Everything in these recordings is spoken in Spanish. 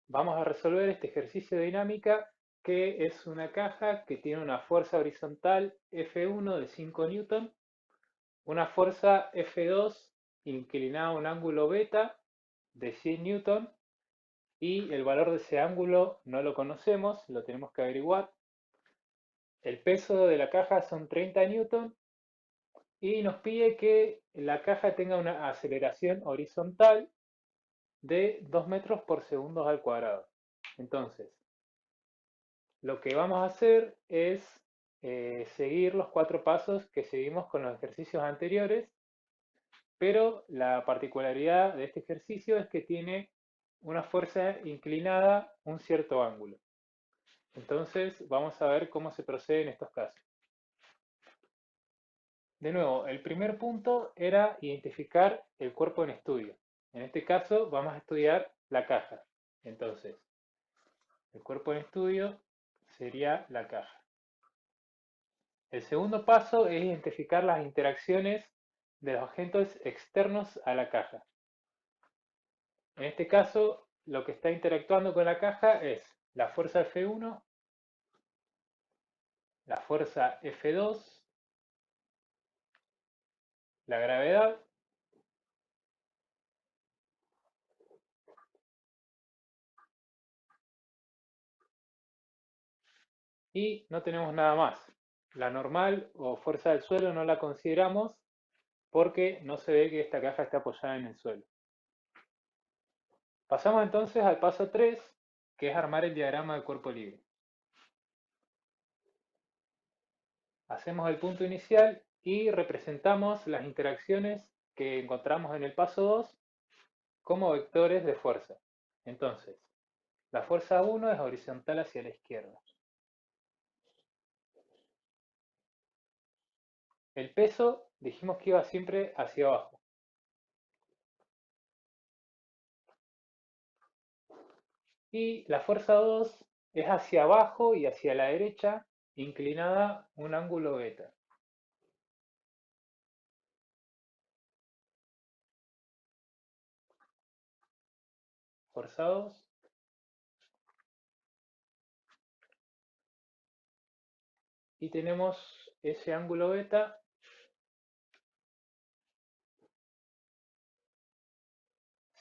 Vamos a resolver este ejercicio de dinámica que es una caja que tiene una fuerza horizontal F1 de 5 newton, una fuerza F2 inclinada a un ángulo beta de 100 newton y el valor de ese ángulo no lo conocemos, lo tenemos que averiguar. El peso de la caja son 30 newton y nos pide que la caja tenga una aceleración horizontal de 2 metros por segundo al cuadrado. Entonces, lo que vamos a hacer es seguir los 4 pasos que seguimos con los ejercicios anteriores, pero la particularidad de este ejercicio es que tiene una fuerza inclinada un cierto ángulo. Entonces, vamos a ver cómo se procede en estos casos. De nuevo, el primer punto era identificar el cuerpo en estudio. En este caso, vamos a estudiar la caja. Entonces, el cuerpo en estudio sería la caja. El segundo paso es identificar las interacciones de los agentes externos a la caja. En este caso, lo que está interactuando con la caja es la fuerza F1, la fuerza F2, la gravedad y no tenemos nada más. La normal o fuerza del suelo no la consideramos porque no se ve que esta caja está apoyada en el suelo. Pasamos entonces al paso 3, que es armar el diagrama de cuerpo libre. Hacemos el punto inicial y representamos las interacciones que encontramos en el paso 2 como vectores de fuerza. Entonces, la fuerza 1 es horizontal hacia la izquierda. El peso dijimos que iba siempre hacia abajo. Y la fuerza 2 es hacia abajo y hacia la derecha, inclinada un ángulo beta. Fuerza 2. Y tenemos ese ángulo beta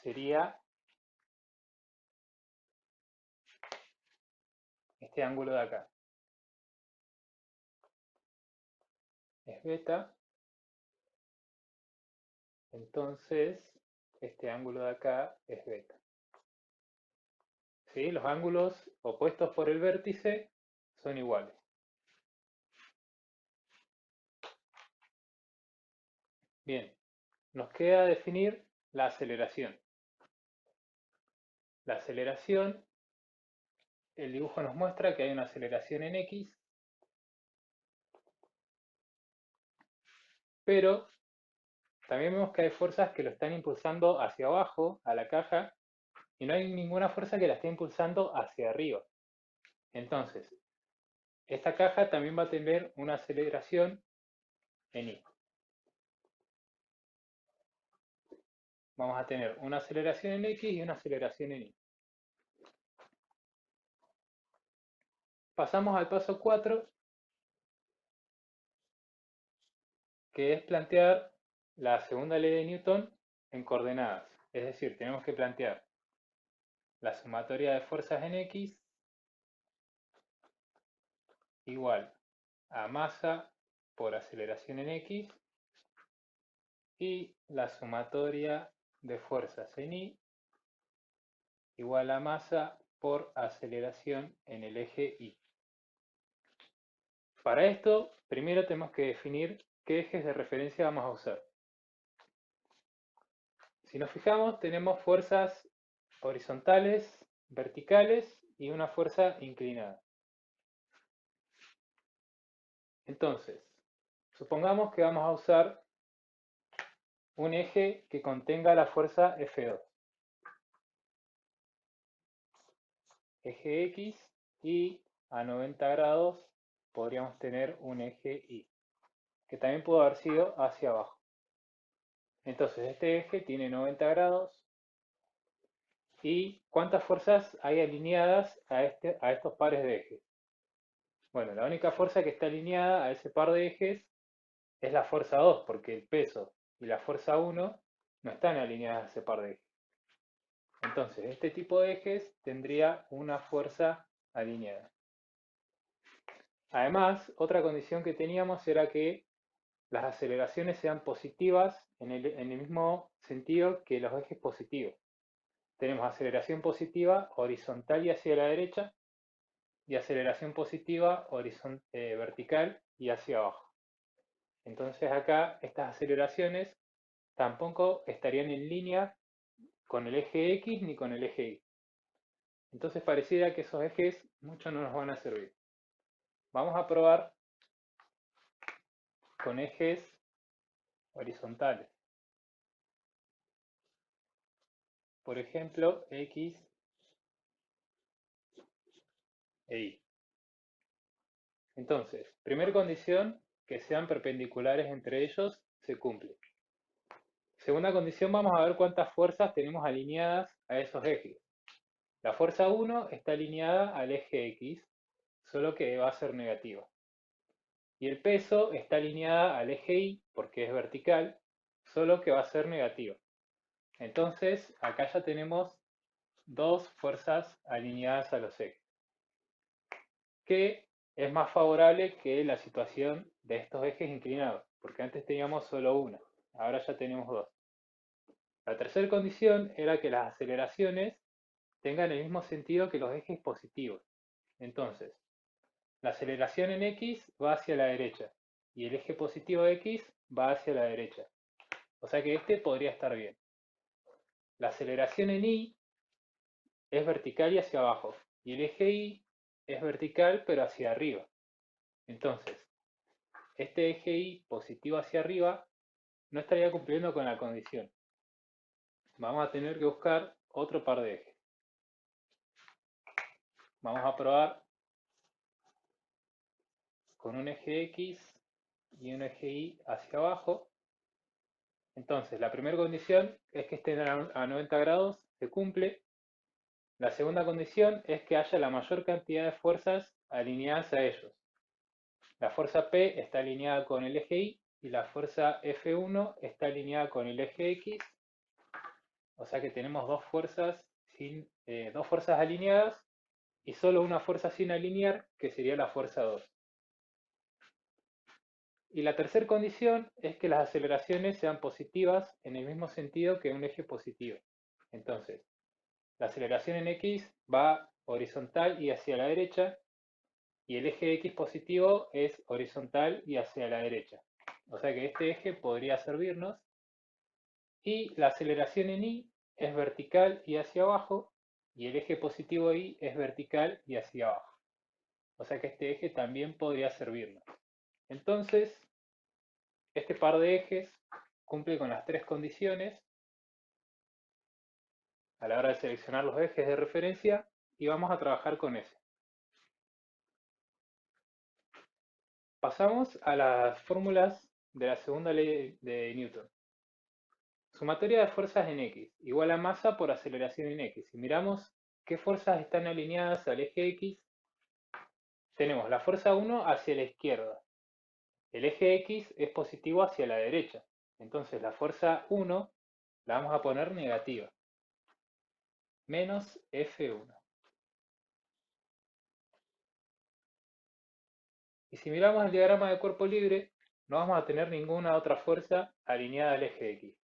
sería este ángulo de acá. Es beta, entonces este ángulo de acá es beta. ¿Sí? Los ángulos opuestos por el vértice son iguales. Bien, nos queda definir la aceleración. La aceleración, el dibujo nos muestra que hay una aceleración en X, pero también vemos que hay fuerzas que lo están impulsando hacia abajo a la caja y no hay ninguna fuerza que la esté impulsando hacia arriba. Entonces, esta caja también va a tener una aceleración en Y. Vamos a tener una aceleración en X y una aceleración en Y. Pasamos al paso 4, que es plantear la segunda ley de Newton en coordenadas. Es decir, tenemos que plantear la sumatoria de fuerzas en X igual a masa por aceleración en X y la sumatoria de fuerzas en Y igual a masa por aceleración en el eje Y. Para esto, primero tenemos que definir qué ejes de referencia vamos a usar. Si nos fijamos, tenemos fuerzas horizontales, verticales y una fuerza inclinada. Entonces, supongamos que vamos a usar un eje que contenga la fuerza F2. Eje X y a 90 grados podríamos tener un eje Y, que también pudo haber sido hacia abajo. Entonces, este eje tiene 90 grados ¿Y cuántas fuerzas hay alineadas a estos pares de ejes? Bueno, la única fuerza que está alineada a ese par de ejes es la fuerza 2, porque el peso y la fuerza 1 no están alineadas a ese par de ejes. Entonces, este tipo de ejes tendría una fuerza alineada. Además, otra condición que teníamos era que las aceleraciones sean positivas en el mismo sentido que los ejes positivos. Tenemos aceleración positiva horizontal y hacia la derecha y aceleración positiva vertical y hacia abajo. Entonces acá estas aceleraciones tampoco estarían en línea con el eje X ni con el eje Y. Entonces pareciera que esos ejes mucho no nos van a servir. Vamos a probar con ejes horizontales. Por ejemplo, X e Y. Entonces, primera condición, que sean perpendiculares entre ellos, se cumple. Segunda condición, vamos a ver cuántas fuerzas tenemos alineadas a esos ejes. La fuerza 1 está alineada al eje X, solo que va a ser negativa. Y el peso está alineada al eje Y, porque es vertical, solo que va a ser negativa. Entonces, acá ya tenemos dos fuerzas alineadas a los ejes, que es más favorable que la situación de estos ejes inclinados, porque antes teníamos solo una, ahora ya tenemos dos. La tercera condición era que las aceleraciones tengan el mismo sentido que los ejes positivos. Entonces, la aceleración en X va hacia la derecha y el eje positivo X va hacia la derecha. O sea que este podría estar bien. La aceleración en Y es vertical y hacia abajo y el eje Y es vertical pero hacia arriba. Entonces, este eje Y positivo hacia arriba no estaría cumpliendo con la condición. Vamos a tener que buscar otro par de ejes. Vamos a probar con un eje X y un eje Y hacia abajo. Entonces, la primera condición es que estén a 90 grados, se cumple. La segunda condición es que haya la mayor cantidad de fuerzas alineadas a ellos. La fuerza P está alineada con el eje Y y la fuerza F1 está alineada con el eje X. O sea que tenemos dos fuerzas alineadas y solo una fuerza sin alinear, que sería la fuerza 2. Y la tercera condición es que las aceleraciones sean positivas en el mismo sentido que un eje positivo. Entonces, la aceleración en X va horizontal y hacia la derecha, y el eje X positivo es horizontal y hacia la derecha. O sea que este eje podría servirnos. Y la aceleración en Y es vertical y hacia abajo, y el eje positivo Y es vertical y hacia abajo. O sea que este eje también podría servirnos. Entonces, este par de ejes cumple con las tres condiciones a la hora de seleccionar los ejes de referencia y vamos a trabajar con ese. Pasamos a las fórmulas de la segunda ley de Newton. Sumatoria de fuerzas en X igual a masa por aceleración en X. Si miramos qué fuerzas están alineadas al eje X, tenemos la fuerza 1 hacia la izquierda. El eje X es positivo hacia la derecha. Entonces la fuerza 1 la vamos a poner negativa. Menos F1. Y si miramos el diagrama de cuerpo libre, no vamos a tener ninguna otra fuerza alineada al eje X,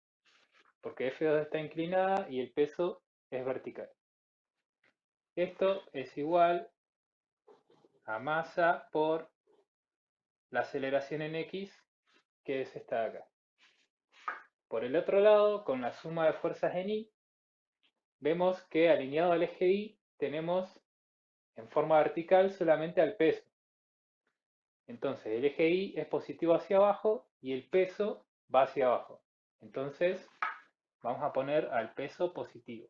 porque F2 está inclinada y el peso es vertical. Esto es igual a masa por la aceleración en X, que es esta de acá. Por el otro lado, con la suma de fuerzas en Y, vemos que alineado al eje Y tenemos en forma vertical solamente al peso. Entonces el eje Y es positivo hacia abajo y el peso va hacia abajo. Entonces vamos a poner al peso positivo.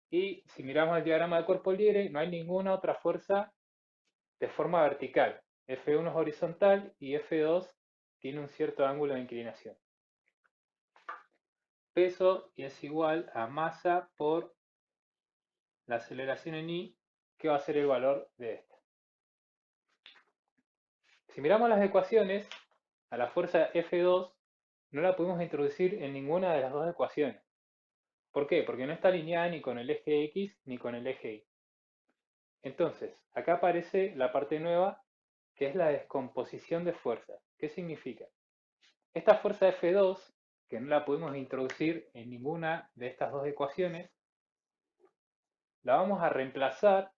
Y si miramos el diagrama de cuerpo libre, no hay ninguna otra fuerza de forma vertical. F1 es horizontal y F2 tiene un cierto ángulo de inclinación. peso y es igual a masa por la aceleración en I, que va a ser el valor de esta. Si miramos las ecuaciones, a la fuerza F2 no la podemos introducir en ninguna de las dos ecuaciones. ¿Por qué? Porque no está alineada ni con el eje X ni con el eje Y. Entonces, acá aparece la parte nueva, que es la descomposición de fuerzas. ¿Qué significa? Esta fuerza F2, que no la podemos introducir en ninguna de estas dos ecuaciones, la vamos a reemplazar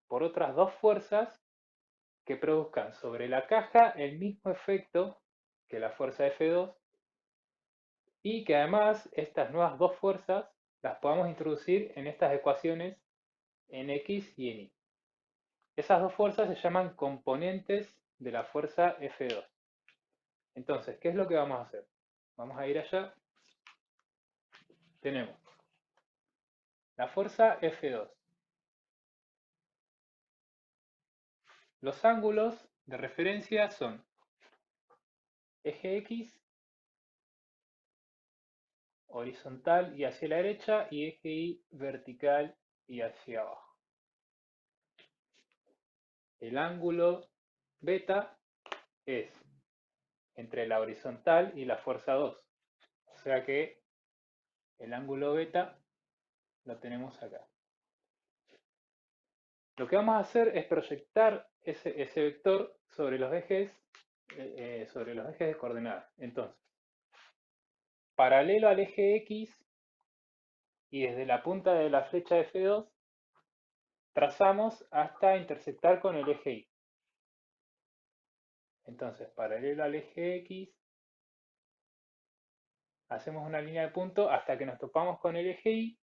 por otras dos fuerzas que produzcan sobre la caja el mismo efecto que la fuerza F2 y que además estas nuevas dos fuerzas las podamos introducir en estas ecuaciones en X y en Y. Esas dos fuerzas se llaman componentes de la fuerza F2. Entonces, ¿qué es lo que vamos a hacer? Vamos a ir allá. Tenemos la fuerza F2. Los ángulos de referencia son eje X, horizontal y hacia la derecha, y eje Y vertical y hacia abajo. El ángulo beta es entre la horizontal y la fuerza 2. O sea que el ángulo beta lo tenemos acá. Lo que vamos a hacer es proyectar ese vector sobre los ejes de coordenadas. Entonces, paralelo al eje X y desde la punta de la flecha F2, trazamos hasta intersectar con el eje Y. Entonces, paralelo al eje X, hacemos una línea de punto hasta que nos topamos con el eje Y,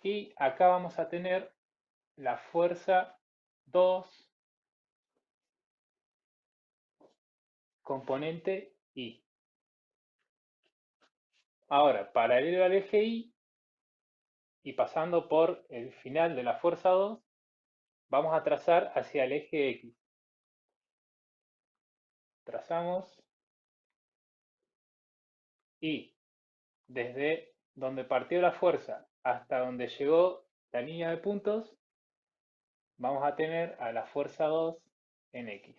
y acá vamos a tener la fuerza 2 componente Y. Ahora, paralelo al eje y pasando por el final de la fuerza 2, vamos a trazar hacia el eje X. Trazamos y desde donde partió la fuerza hasta donde llegó la línea de puntos, vamos a tener a la fuerza 2 en X.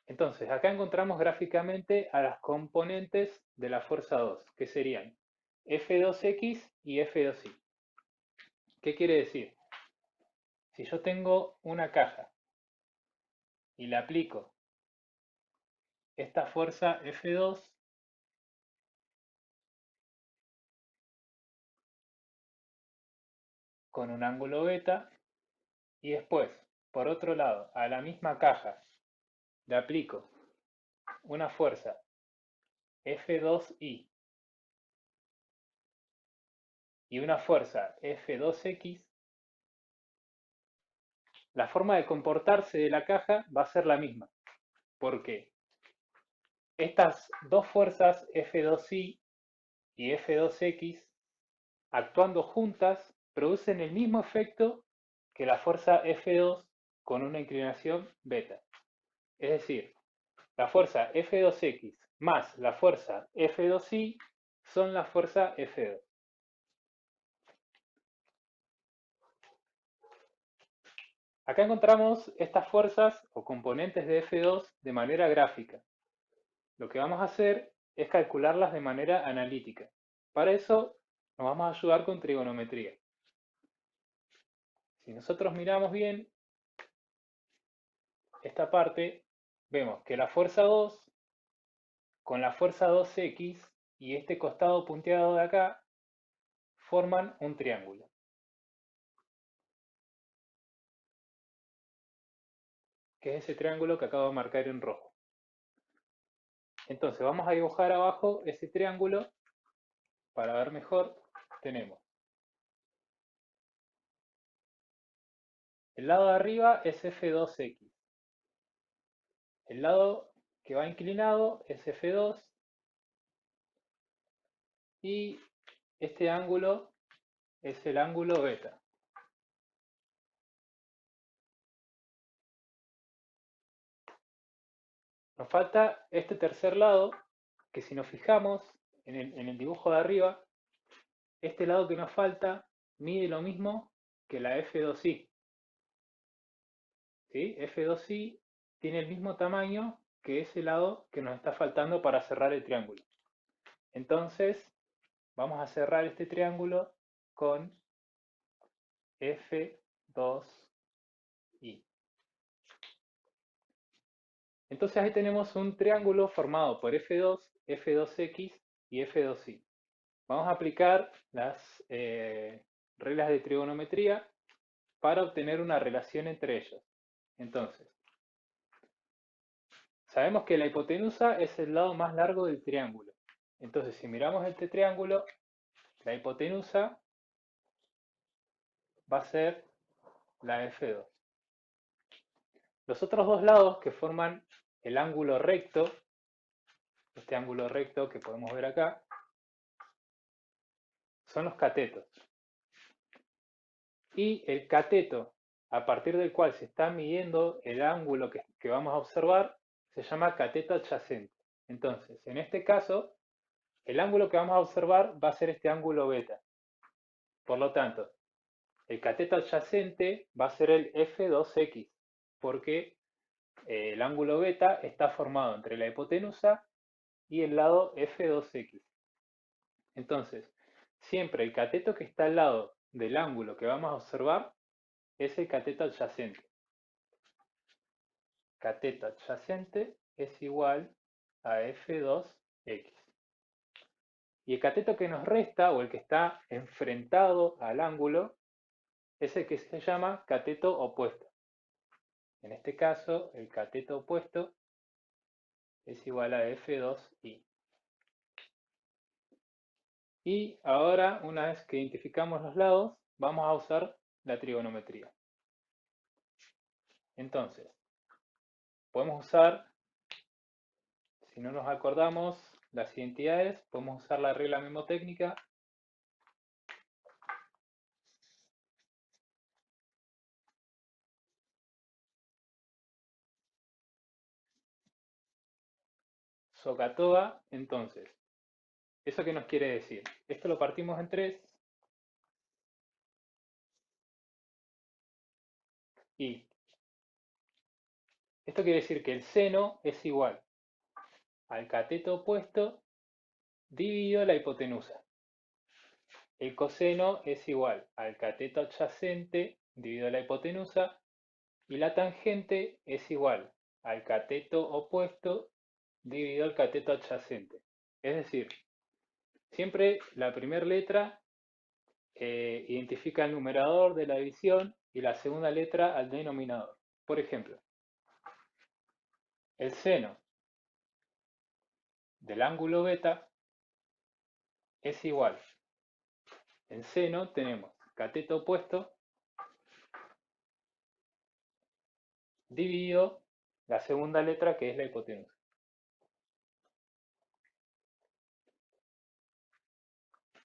Entonces, acá encontramos gráficamente a las componentes de la fuerza 2, que serían F2X y F2Y. ¿Qué quiere decir? Si yo tengo una caja y le aplico esta fuerza F2, con un ángulo beta, y después, por otro lado, a la misma caja le aplico una fuerza F2Y y una fuerza F2X, la forma de comportarse de la caja va a ser la misma, porque estas dos fuerzas F2Y y F2X, actuando juntas, producen el mismo efecto que la fuerza F2 con una inclinación beta. Es decir, la fuerza F2X más la fuerza F2Y son la fuerza F2. Acá encontramos estas fuerzas o componentes de F2 de manera gráfica. Lo que vamos a hacer es calcularlas de manera analítica. Para eso nos vamos a ayudar con trigonometría. Si nosotros miramos bien esta parte, vemos que la fuerza 2 con la fuerza 2x y este costado punteado de acá forman un triángulo. Que es ese triángulo que acabo de marcar en rojo. Entonces vamos a dibujar abajo ese triángulo para ver mejor. Tenemos el lado de arriba es F2X. El lado que va inclinado es F2 y este ángulo es el ángulo beta. Nos falta este tercer lado, que si nos fijamos en el dibujo de arriba, este lado que nos falta mide lo mismo que la F2i. ¿Sí? F2i tiene el mismo tamaño que ese lado que nos está faltando para cerrar el triángulo. Entonces, vamos a cerrar este triángulo con F2i. Entonces ahí tenemos un triángulo formado por F2, F2x y F2i. Vamos a aplicar las reglas de trigonometría para obtener una relación entre ellos. Entonces, sabemos que la hipotenusa es el lado más largo del triángulo. Entonces, si miramos este triángulo, la hipotenusa va a ser la F2. Los otros dos lados que forman el ángulo recto, este ángulo recto que podemos ver acá, son los catetos. Y el cateto a partir del cual se está midiendo el ángulo que vamos a observar se llama cateto adyacente. Entonces, en este caso, el ángulo que vamos a observar va a ser este ángulo beta. Por lo tanto, el cateto adyacente va a ser el F2x, porque el ángulo beta está formado entre la hipotenusa y el lado F2x. Entonces, siempre el cateto que está al lado del ángulo que vamos a observar es el cateto adyacente. Cateto adyacente es igual a F2x. Y el cateto que nos resta, o el que está enfrentado al ángulo, es el que se llama cateto opuesto. En este caso, el cateto opuesto es igual a F2i. Y ahora, una vez que identificamos los lados, vamos a usar la trigonometría. Entonces, podemos usar, si no nos acordamos las identidades, podemos usar la regla mnemotécnica. SOHCAHTOA. Entonces, ¿eso qué nos quiere decir? Esto lo partimos en 3 y esto quiere decir que el seno es igual al cateto opuesto dividido la hipotenusa. El coseno es igual al cateto adyacente dividido la hipotenusa y la tangente es igual al cateto opuesto dividido el cateto adyacente. Es decir, siempre la primera letra identifica el numerador de la división y la segunda letra al denominador. Por ejemplo, el seno del ángulo beta es igual. En seno tenemos cateto opuesto dividido la segunda letra que es la hipotenusa.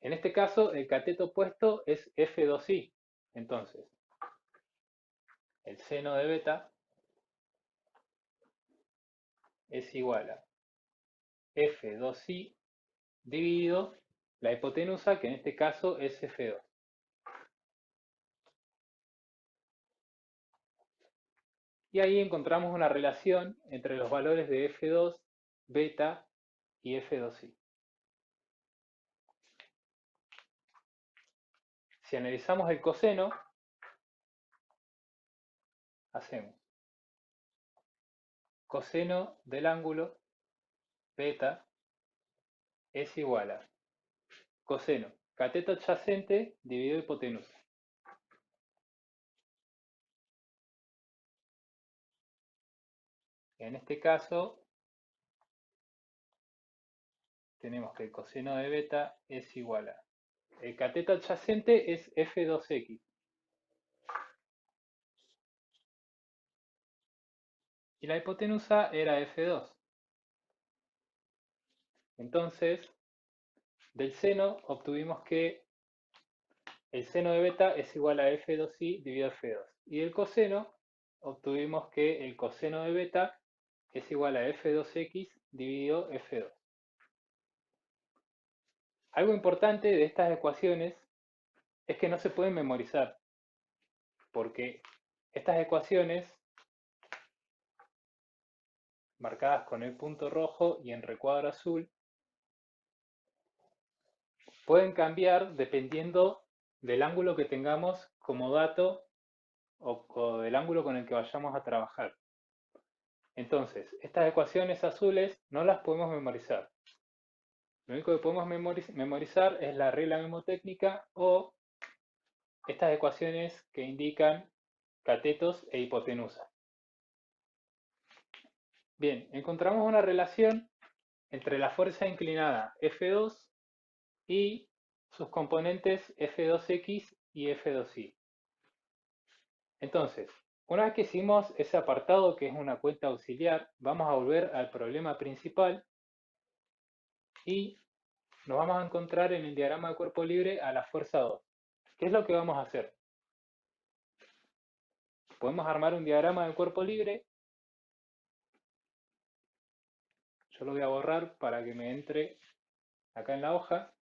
En este caso, el cateto opuesto es F2i. Entonces, el seno de beta es igual a F2i dividido la hipotenusa, que en este caso es F2. Y ahí encontramos una relación entre los valores de F2, beta y F2i. Si analizamos el coseno, hacemos coseno del ángulo beta es igual a coseno cateto adyacente dividido hipotenusa. En este caso, tenemos que el coseno de beta es igual a el cateto adyacente es F2x. Y la hipotenusa era F2. Entonces, del seno obtuvimos que el seno de beta es igual a F2i dividido F2. Y del coseno obtuvimos que el coseno de beta es igual a F2X dividido F2. Algo importante de estas ecuaciones es que no se pueden memorizar, porque estas ecuaciones, marcadas con el punto rojo y en recuadro azul, pueden cambiar dependiendo del ángulo que tengamos como dato o del ángulo con el que vayamos a trabajar. Entonces, estas ecuaciones azules no las podemos memorizar. Lo único que podemos memorizar es la regla mnemotécnica o estas ecuaciones que indican catetos e hipotenusa. Bien, encontramos una relación entre la fuerza inclinada F2 y sus componentes F2X y F2Y. Entonces, una vez que hicimos ese apartado que es una cuenta auxiliar, vamos a volver al problema principal y nos vamos a encontrar en el diagrama de cuerpo libre a la fuerza 2. ¿Qué es lo que vamos a hacer? Podemos armar un diagrama de cuerpo libre. Yo lo voy a borrar para que me entre acá en la hoja.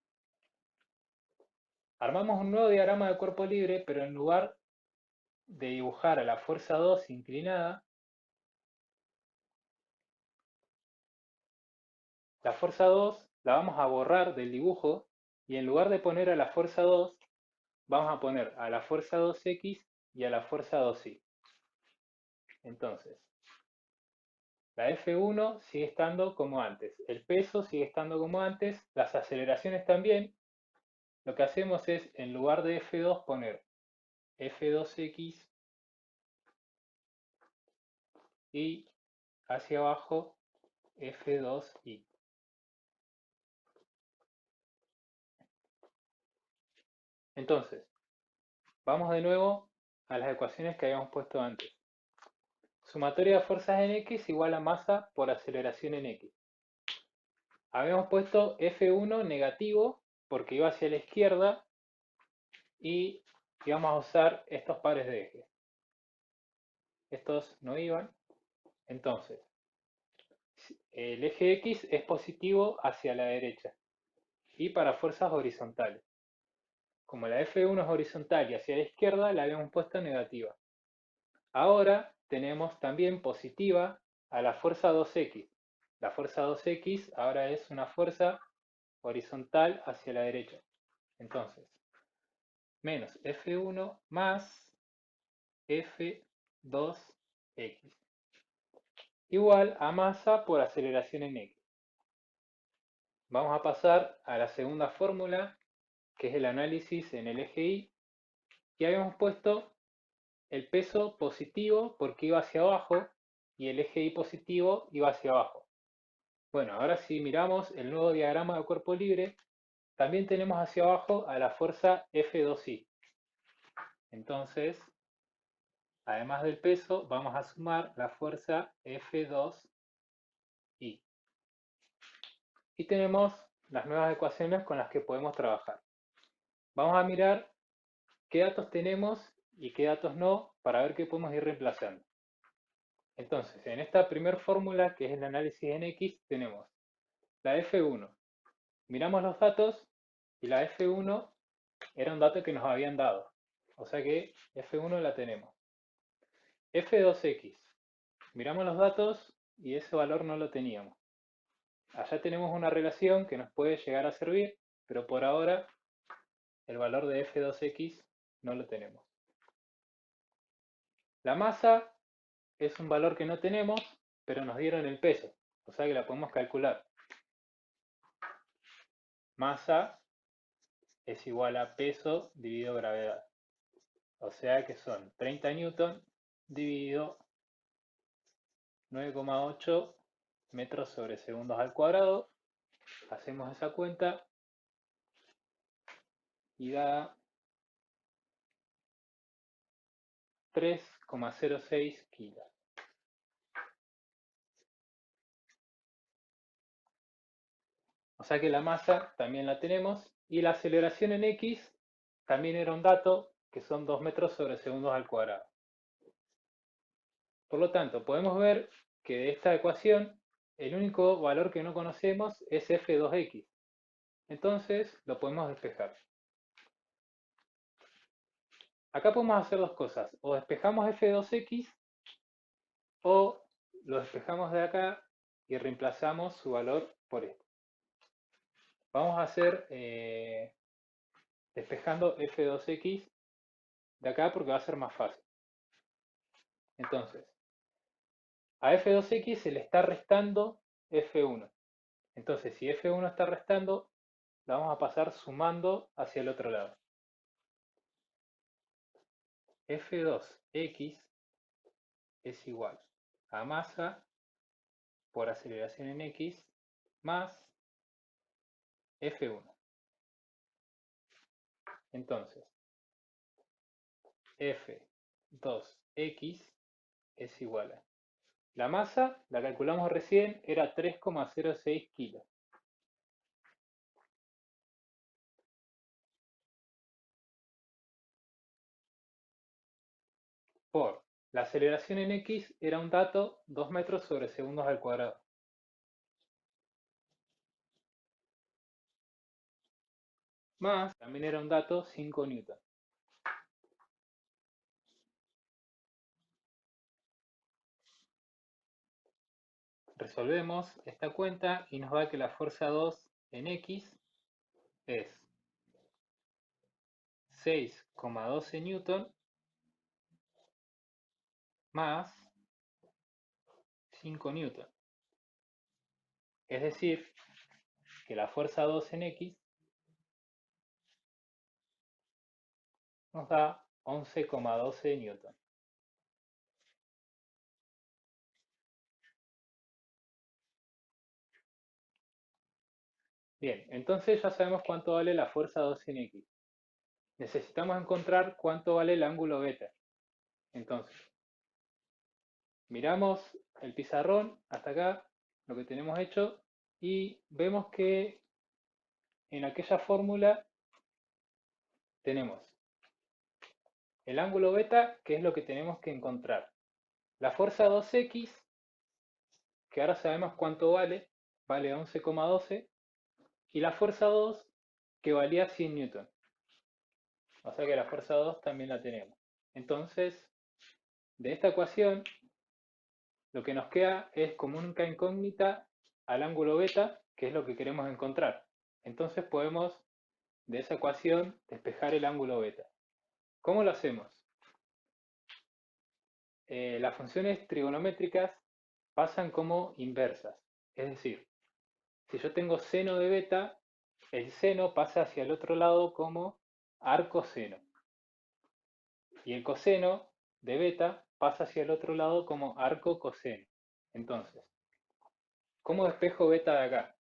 Armamos un nuevo diagrama de cuerpo libre, pero en lugar de dibujar a la fuerza 2 inclinada, la fuerza 2 la vamos a borrar del dibujo y en lugar de poner a la fuerza 2, vamos a poner a la fuerza 2x y a la fuerza 2y. Entonces, la F1 sigue estando como antes, el peso sigue estando como antes, las aceleraciones también. Lo que hacemos es, en lugar de F2, poner F2x y hacia abajo F2y. Entonces, vamos de nuevo a las ecuaciones que habíamos puesto antes. Sumatoria de fuerzas en X igual a masa por aceleración en X. Habíamos puesto F1 negativo porque iba hacia la izquierda y íbamos a usar estos pares de ejes. Estos no iban. Entonces, el eje X es positivo hacia la derecha y para fuerzas horizontales. Como la F1 es horizontal y hacia la izquierda, la habíamos puesto negativa. Ahora tenemos también positiva a la fuerza 2x. La fuerza 2x ahora es una fuerza horizontal hacia la derecha. Entonces, menos F1 más F2x igual a masa por aceleración en X. Vamos a pasar a la segunda fórmula, que es el análisis en el eje Y, y habíamos puesto el peso positivo porque iba hacia abajo y el eje Y positivo iba hacia abajo. Bueno, ahora si miramos el nuevo diagrama de cuerpo libre, también tenemos hacia abajo a la fuerza F2Y. Entonces, además del peso, vamos a sumar la fuerza F2Y. Y tenemos las nuevas ecuaciones con las que podemos trabajar. Vamos a mirar qué datos tenemos y qué datos no para ver qué podemos ir reemplazando. Entonces, en esta primera fórmula, que es el análisis en X, tenemos la F1. Miramos los datos y la F1 era un dato que nos habían dado. O sea que F1 la tenemos. F2X. Miramos los datos y ese valor no lo teníamos. Allá tenemos una relación que nos puede llegar a servir, pero por ahora el valor de F2X no lo tenemos. La masa es un valor que no tenemos, pero nos dieron el peso, o sea que la podemos calcular. Masa es igual a peso dividido gravedad. O sea que son 30 newton dividido 9,8 metros sobre segundos al cuadrado. Hacemos esa cuenta y da 3,06 kilos. O sea que la masa también la tenemos y la aceleración en X también era un dato que son 2 metros sobre segundos al cuadrado. Por lo tanto, podemos ver que de esta ecuación el único valor que no conocemos es f2x. Entonces lo podemos despejar. Acá podemos hacer dos cosas. O despejamos f2x o lo despejamos de acá y reemplazamos su valor por esto. Vamos a hacer despejando f2x de acá porque va a ser más fácil. Entonces, a f2x se le está restando f1. Entonces, si f1 está restando, la vamos a pasar sumando hacia el otro lado. f2x es igual a masa por aceleración en x más f1. Entonces, f2x es igual a... La masa, la calculamos recién, era 3,06 kilos. Por la aceleración en x era un dato 2 metros sobre segundos al cuadrado. Más, también era un dato 5 newton. Resolvemos esta cuenta y nos da que la fuerza 2 en x es 6,12 newton más 5 newton. Es decir, que la fuerza 2 en x nos da 11,12 newton. Bien, entonces ya sabemos cuánto vale la fuerza 2 en x. Necesitamos encontrar cuánto vale el ángulo beta. Entonces, miramos el pizarrón hasta acá, lo que tenemos hecho, y vemos que en aquella fórmula tenemos el ángulo beta, que es lo que tenemos que encontrar. La fuerza 2x, que ahora sabemos cuánto vale, vale 11,12, y la fuerza 2, que valía 100 newton. O sea que la fuerza 2 también la tenemos. Entonces, de esta ecuación, lo que nos queda es como única incógnita al ángulo beta, que es lo que queremos encontrar. Entonces podemos, de esa ecuación, despejar el ángulo beta. ¿Cómo lo hacemos? Las funciones trigonométricas pasan como inversas. Es decir, si yo tengo seno de beta, el seno pasa hacia el otro lado como arco seno. Y el coseno de beta pasa hacia el otro lado como arco coseno. Entonces, ¿cómo despejo beta de acá?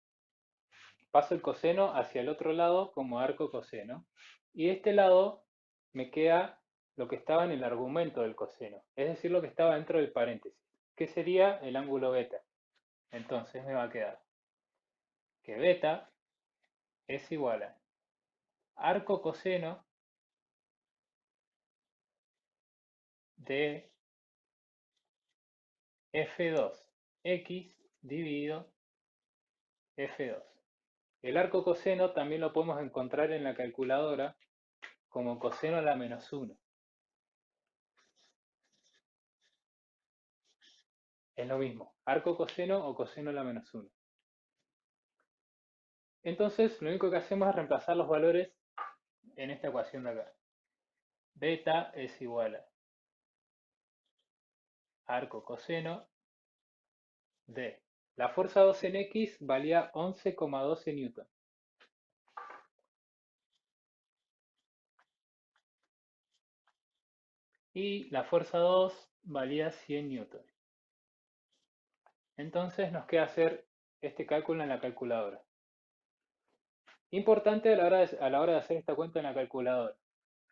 Paso el coseno hacia el otro lado como arco coseno. Y de este lado me queda lo que estaba en el argumento del coseno, es decir, lo que estaba dentro del paréntesis, que sería el ángulo beta. Entonces me va a quedar que beta es igual a arco coseno de f2x dividido f2. El arco coseno también lo podemos encontrar en la calculadora como coseno a la menos 1. Es lo mismo, arco coseno o coseno a la menos 1. Entonces, lo único que hacemos es reemplazar los valores en esta ecuación de acá. Beta es igual a arco coseno de... La fuerza 2 en x valía 11,12 newton. Y la fuerza 2 valía 100 newton. Entonces nos queda hacer este cálculo en la calculadora. Importante a la hora de hacer esta cuenta en la calculadora.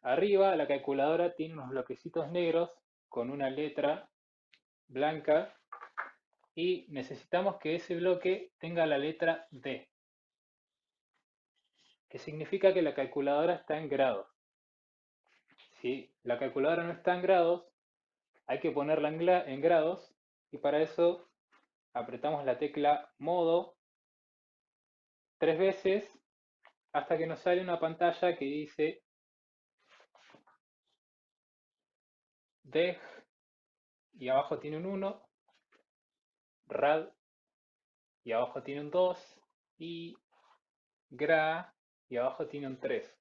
Arriba la calculadora tiene unos bloquecitos negros con una letra blanca y necesitamos que ese bloque tenga la letra D, que significa que la calculadora está en grados. Si la calculadora no está en grados, hay que ponerla en grados y para eso apretamos la tecla modo 3 veces hasta que nos sale una pantalla que dice deg y abajo tiene un 1, rad y abajo tiene un 2 y gra y abajo tiene un 3.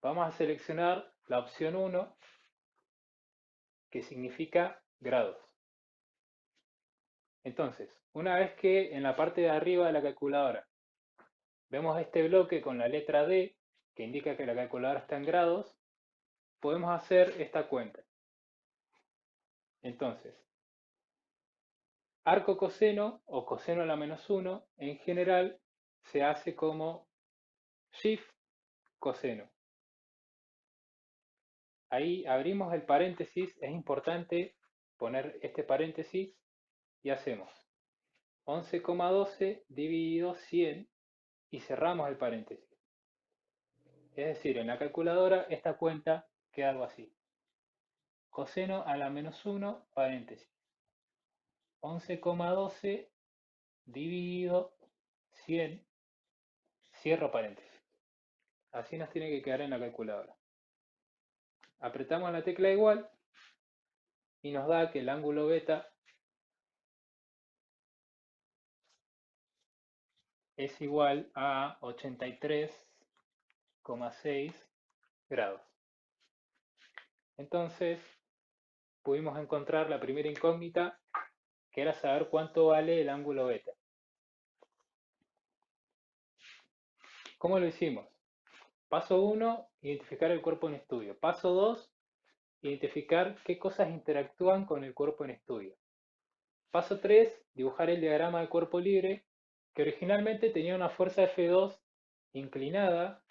Vamos a seleccionar la opción 1 que significa grados. Entonces, una vez que en la parte de arriba de la calculadora vemos este bloque con la letra D que indica que la calculadora está en grados, podemos hacer esta cuenta. Entonces, arco coseno o coseno a la menos 1 en general se hace como shift coseno. Ahí abrimos el paréntesis, es importante poner este paréntesis y hacemos 11,12 dividido 100 y cerramos el paréntesis. Es decir, en la calculadora esta cuenta queda algo así. Coseno a la menos 1, paréntesis. 11,12 dividido 100, cierro paréntesis. Así nos tiene que quedar en la calculadora. Apretamos la tecla igual y nos da que el ángulo beta es igual a 83,6 grados. Entonces pudimos encontrar la primera incógnita, que era saber cuánto vale el ángulo beta. ¿Cómo lo hicimos? Paso 1, identificar el cuerpo en estudio. Paso 2, identificar qué cosas interactúan con el cuerpo en estudio. Paso 3, dibujar el diagrama de cuerpo libre, que originalmente tenía una fuerza F2 inclinada,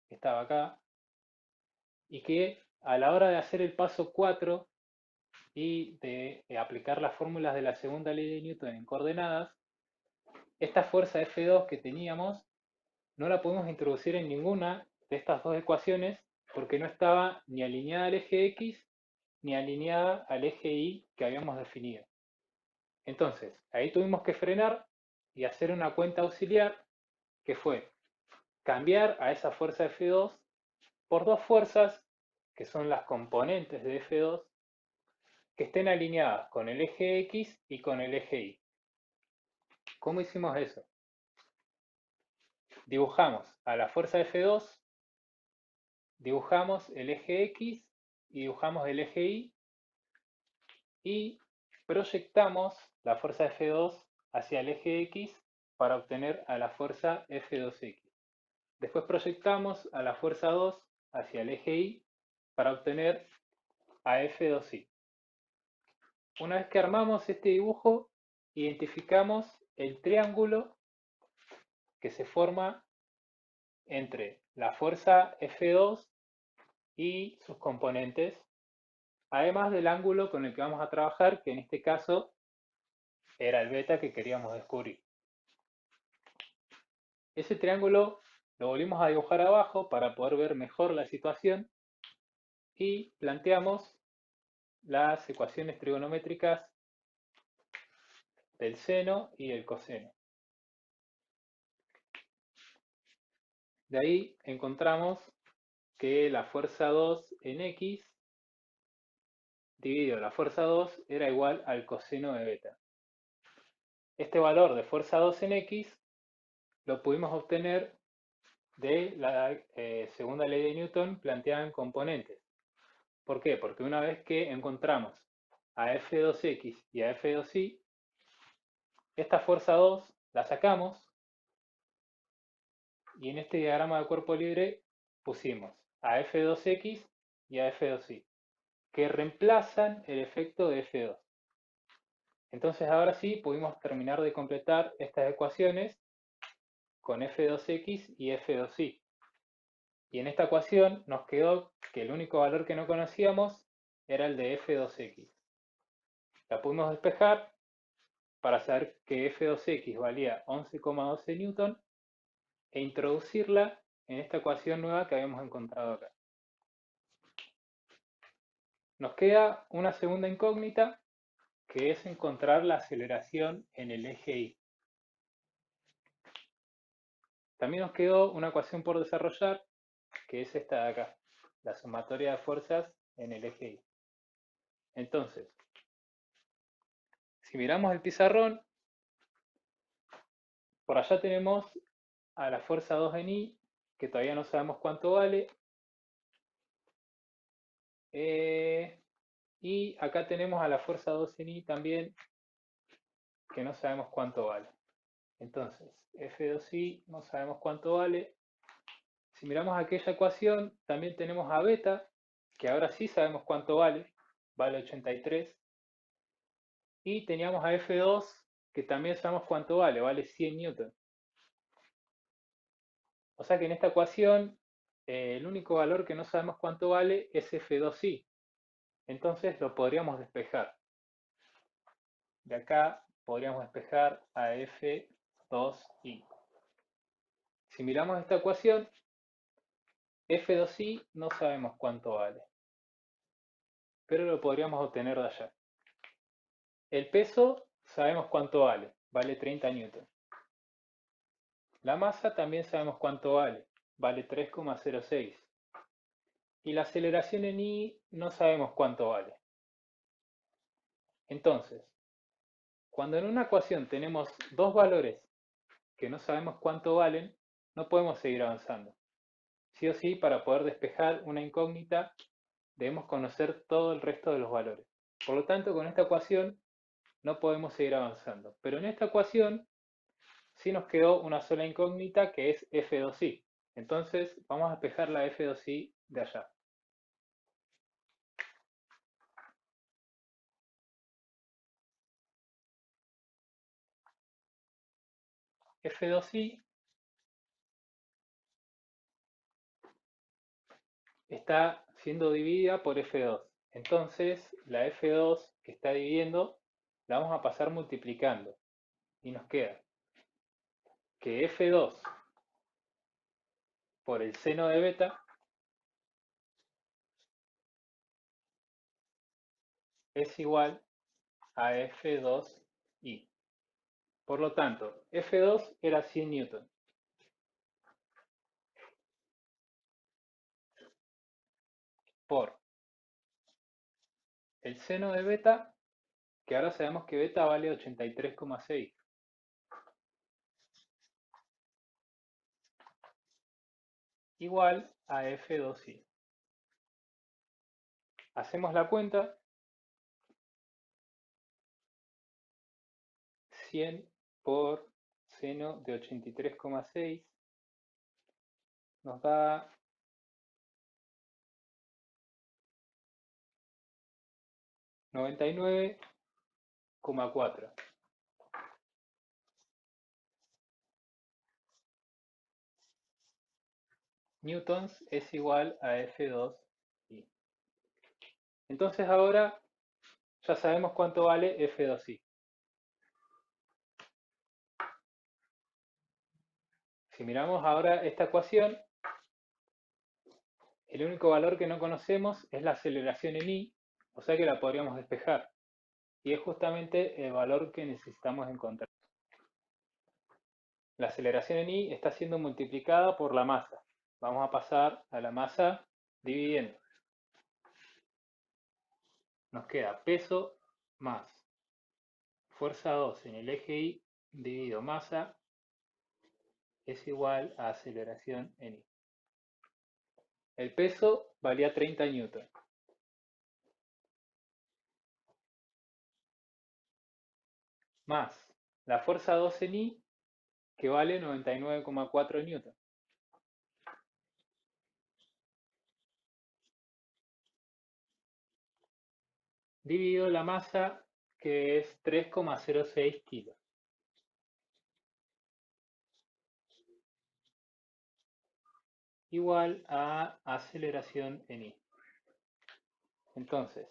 que estaba acá, y que a la hora de hacer el paso 4 y de aplicar las fórmulas de la segunda ley de Newton en coordenadas, esta fuerza F2 que teníamos no la podemos introducir en ninguna de estas dos ecuaciones porque no estaba ni alineada al eje X ni alineada al eje Y que habíamos definido. Entonces, ahí tuvimos que frenar y hacer una cuenta auxiliar que fue cambiar a esa fuerza F2 por dos fuerzas que son las componentes de F2 que estén alineadas con el eje X y con el eje Y. ¿Cómo hicimos eso? Dibujamos a la fuerza F2, dibujamos el eje X y dibujamos el eje Y y proyectamos la fuerza F2 hacia el eje X para obtener a la fuerza F2X. Después proyectamos a la fuerza 2 hacia el eje Y para obtener a F2Y. Una vez que armamos este dibujo, identificamos el triángulo que se forma entre la fuerza F2 y sus componentes, además del ángulo con el que vamos a trabajar, que en este caso era el beta que queríamos descubrir. Ese triángulo lo volvimos a dibujar abajo para poder ver mejor la situación y planteamos las ecuaciones trigonométricas del seno y del coseno. De ahí encontramos que la fuerza 2 en X dividido la fuerza 2 era igual al coseno de beta. Este valor de fuerza 2 en X lo pudimos obtener de la segunda ley de Newton planteada en componentes. ¿Por qué? Porque una vez que encontramos a F2X y a F2Y, esta fuerza 2 la sacamos y en este diagrama de cuerpo libre pusimos a F2X y a F2Y, que reemplazan el efecto de F2. Entonces ahora sí pudimos terminar de completar estas ecuaciones con F2X y F2Y. Y en esta ecuación nos quedó que el único valor que no conocíamos era el de F2X. La pudimos despejar para saber que F2X valía 11,12 newton e introducirla en esta ecuación nueva que habíamos encontrado acá. Nos queda una segunda incógnita, que es encontrar la aceleración en el eje Y. También nos quedó una ecuación por desarrollar, que es esta de acá, la sumatoria de fuerzas en el eje Y. Entonces, si miramos el pizarrón, por allá tenemos a la fuerza 2 en I, que todavía no sabemos cuánto vale. Y acá tenemos a la fuerza 2 en I también, que no sabemos cuánto vale. Entonces, F2I no sabemos cuánto vale. Si miramos aquella ecuación, también tenemos a beta, que ahora sí sabemos cuánto vale 83. Y teníamos a F2, que también sabemos cuánto vale 100 newton. O sea que en esta ecuación, el único valor que no sabemos cuánto vale es F2I. Entonces lo podríamos despejar. De acá podríamos despejar a F2I. Si miramos esta ecuación, F2I no sabemos cuánto vale, pero lo podríamos obtener de allá. El peso sabemos cuánto vale 30 newton. La masa también sabemos cuánto vale 3,06. Y la aceleración en I no sabemos cuánto vale. Entonces, cuando en una ecuación tenemos dos valores que no sabemos cuánto valen, no podemos seguir avanzando. Sí o sí, para poder despejar una incógnita, debemos conocer todo el resto de los valores. Por lo tanto, con esta ecuación no podemos seguir avanzando. Pero en esta ecuación sí nos quedó una sola incógnita, que es F2I. Entonces vamos a despejar la F2I de allá. F2I está siendo dividida por F2. Entonces la F2 que está dividiendo la vamos a pasar multiplicando. Y nos queda que F2 por el seno de beta es igual a F2I. Por lo tanto, F2 era 100 newton. Por el seno de beta, que ahora sabemos que beta vale 83,6. Igual a F2I. Hacemos la cuenta. 100 por seno de 83,6 nos da 99,4. Newtons es igual a F2I. Entonces ahora ya sabemos cuánto vale F2I. Si miramos ahora esta ecuación, el único valor que no conocemos es la aceleración en I, o sea que la podríamos despejar. Y es justamente el valor que necesitamos encontrar. La aceleración en I está siendo multiplicada por la masa. Vamos a pasar a la masa dividiendo. Nos queda peso más fuerza 2 en el eje Y dividido masa es igual a aceleración en I. El peso valía 30 newton. Más la fuerza 2 en I, que vale 99,4 newton. Dividido la masa, que es 3,06 kilos. Igual a aceleración en I. Entonces,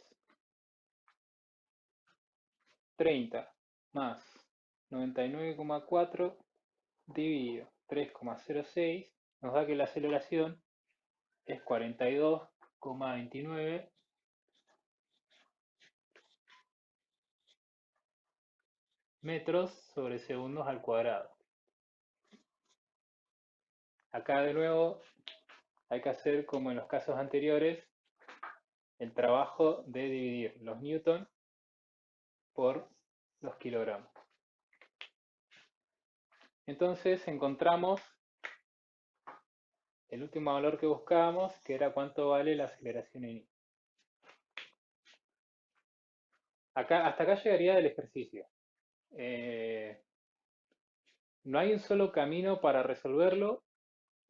30 más 99,4 dividido 3,06 nos da que la aceleración es 42,29 metros sobre segundos al cuadrado. Acá de nuevo hay que hacer, como en los casos anteriores, el trabajo de dividir los newtons por los kilogramos. Entonces encontramos el último valor que buscábamos, que era cuánto vale la aceleración en I. Hasta acá llegaría el ejercicio. No hay un solo camino para resolverlo,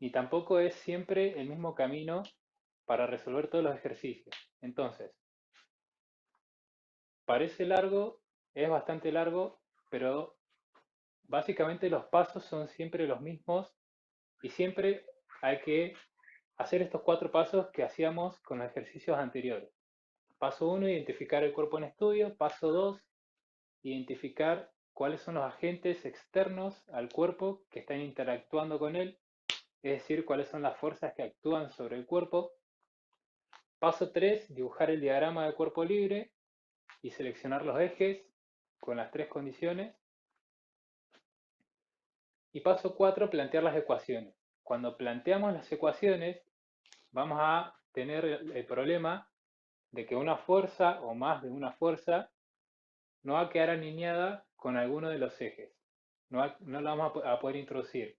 y tampoco es siempre el mismo camino para resolver todos los ejercicios. Entonces, parece largo, es bastante largo, pero básicamente los pasos son siempre los mismos y siempre hay que hacer estos 4 pasos que hacíamos con los ejercicios anteriores. Paso 1, identificar el cuerpo en estudio. Paso 2, identificar cuáles son los agentes externos al cuerpo que están interactuando con él, es decir, cuáles son las fuerzas que actúan sobre el cuerpo. Paso 3, dibujar el diagrama de cuerpo libre y seleccionar los ejes con las 3 condiciones. Y paso 4, plantear las ecuaciones. Cuando planteamos las ecuaciones, vamos a tener el problema de que una fuerza o más de una fuerza no va a quedar alineada con alguno de los ejes. No la vamos a poder introducir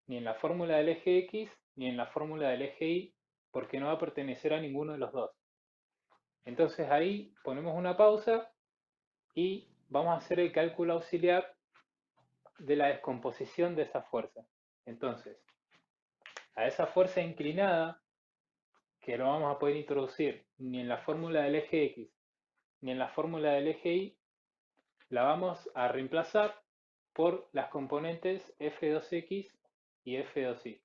ni en la fórmula del eje X ni en la fórmula del eje Y, porque no va a pertenecer a ninguno de los dos. Entonces ahí ponemos una pausa y vamos a hacer el cálculo auxiliar de la descomposición de esa fuerza. Entonces, a esa fuerza inclinada, que no vamos a poder introducir ni en la fórmula del eje X ni en la fórmula del eje Y, la vamos a reemplazar por las componentes F2X y F2Y,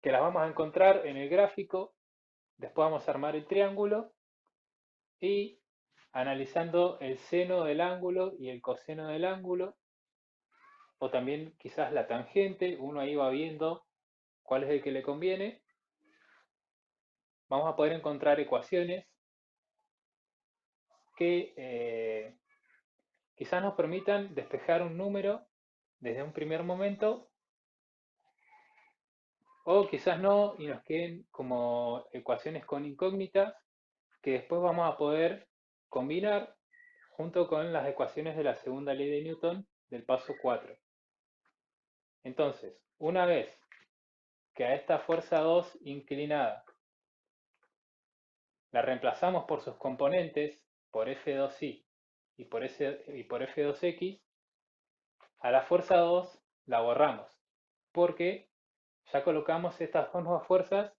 que las vamos a encontrar en el gráfico. Después vamos a armar el triángulo y, analizando el seno del ángulo y el coseno del ángulo, o también quizás la tangente, uno ahí va viendo cuál es el que le conviene, vamos a poder encontrar ecuaciones que quizás nos permitan despejar un número desde un primer momento, o quizás no, y nos queden como ecuaciones con incógnitas que después vamos a poder combinar junto con las ecuaciones de la segunda ley de Newton del paso 4. Entonces, una vez que a esta fuerza 2 inclinada la reemplazamos por sus componentes, por F2Y y por F2X, a la fuerza 2 la borramos, porque ya colocamos estas dos nuevas fuerzas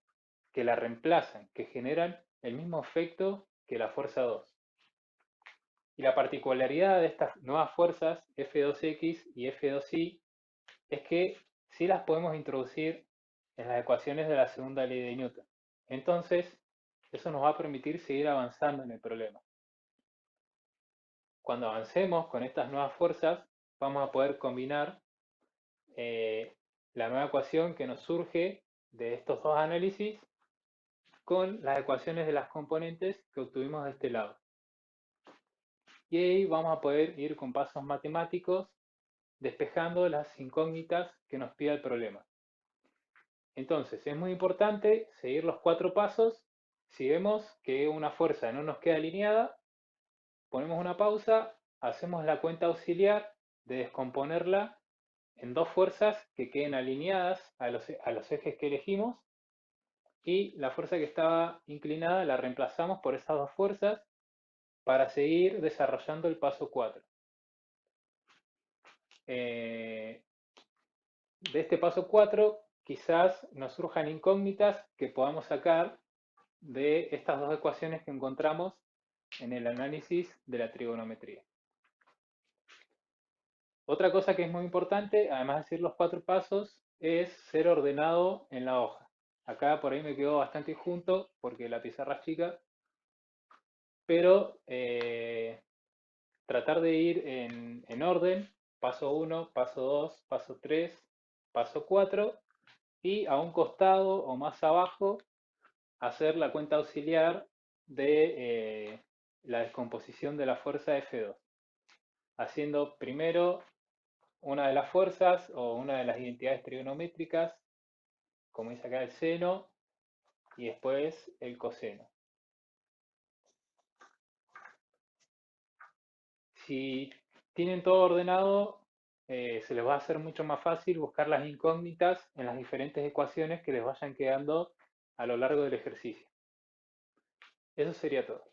que la reemplazan, que generan el mismo efecto que la fuerza 2. Y la particularidad de estas nuevas fuerzas, F2X y F2Y, es que sí las podemos introducir en las ecuaciones de la segunda ley de Newton. Entonces, eso nos va a permitir seguir avanzando en el problema. Cuando avancemos con estas nuevas fuerzas, vamos a poder combinar la nueva ecuación que nos surge de estos dos análisis con las ecuaciones de las componentes que obtuvimos de este lado. Y ahí vamos a poder ir con pasos matemáticos despejando las incógnitas que nos pida el problema. Entonces, es muy importante seguir los 4 pasos. Si vemos que una fuerza no nos queda alineada, ponemos una pausa, hacemos la cuenta auxiliar de descomponerla en 2 fuerzas que queden alineadas a los ejes que elegimos, y la fuerza que estaba inclinada la reemplazamos por esas 2 fuerzas para seguir desarrollando el paso 4. De este paso 4 quizás nos surjan incógnitas que podamos sacar de estas dos ecuaciones que encontramos en el análisis de la trigonometría. Otra cosa que es muy importante, además de decir los 4 pasos, es ser ordenado en la hoja. Acá por ahí me quedó bastante junto porque la pizarra es chica, pero tratar de ir en orden: paso 1, paso 2, paso 3, paso 4, y a un costado o más abajo hacer la cuenta auxiliar de la descomposición de la fuerza F2. haciendo primero una de las fuerzas o una de las identidades trigonométricas, como dice acá el seno, y después el coseno. Si tienen todo ordenado, se les va a hacer mucho más fácil buscar las incógnitas en las diferentes ecuaciones que les vayan quedando a lo largo del ejercicio. Eso sería todo.